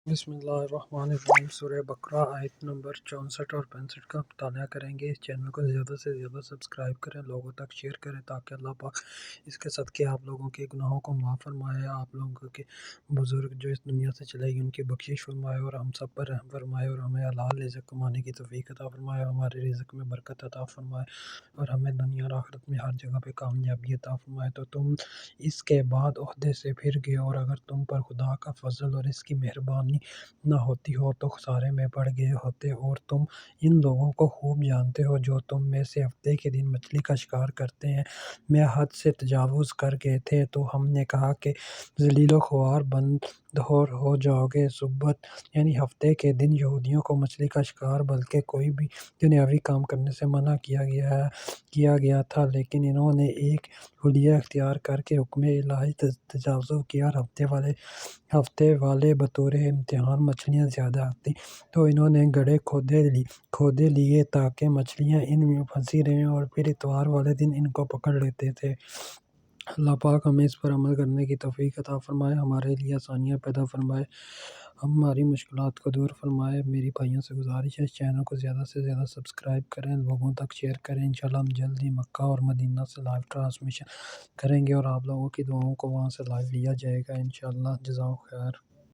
بسم اللہ الرحمن الرحیم۔ سورہ بقرہ آیت نمبر 64 اور 65 کا مطالعہ کریں گے۔ اس چینل کو زیادہ سے زیادہ سبسکرائب کریں، لوگوں تک شیئر کریں تاکہ اللہ پاک اس کے صدقے آپ لوگوں کے گناہوں کو معاف فرمائے، آپ لوگوں کے بزرگ جو اس دنیا سے چلے گئے ان کی بخشش فرمائے اور ہم سب پر رحم فرمائے اور ہمیں حلال رزق کمانے کی توفیق عطا فرمائے، ہمارے رزق میں برکت عطا فرمائے اور ہمیں دنیا اور آخرت میں ہر جگہ پہ کامیابی عطا فرمائے۔ تو تم اس کے بعد عہدے سے پھر گئے، اور اگر تم پر خدا کا فضل اور اس کی مہربانی نہ ہوتی ہو تو خسارے میں پڑ گئے ہوتے، اور تم ان لوگوں کو خوب جانتے ہو جو تم میں سے ہفتے کے دن مچھلی کا شکار کرتے ہیں۔ میں حد سے تجاوز کر گئے تھے تو ہم نے کہا کہ ذلیل و خوار بند ہو جاؤ گے۔ سبت یعنی ہفتے کے دن یہودیوں کو مچھلی کا شکار بلکہ کوئی بھی دنیاوی کام کرنے سے منع کیا گیا تھا، لیکن انہوں نے ایک حلیہ اختیار کر کے حکم الہی تجاوز کیا اور ہفتے والے بطور امتحان مچھلیاں زیادہ آتی تو انہوں نے گڑھے کھودے لیے تاکہ مچھلیاں ان میں پھنسی رہیں، اور پھر اتوار والے دن ان کو پکڑ لیتے تھے۔ اللہ پاک ہمیں اس پر عمل کرنے کی توفیق عطا فرمائے، ہمارے لیے آسانیاں پیدا فرمائے، ہماری مشکلات کو دور فرمائے۔ میری بھائیوں سے گزارش ہے اس چینل کو زیادہ سے زیادہ سبسکرائب کریں، لوگوں تک شیئر کریں۔ انشاءاللہ ہم جلد ہی مکہ اور مدینہ سے لائیو ٹرانسمیشن کریں گے اور آپ لوگوں کی دعاؤں کو وہاں سے لائیو لیا جائے گا انشاءاللہ۔ جزاک خیر۔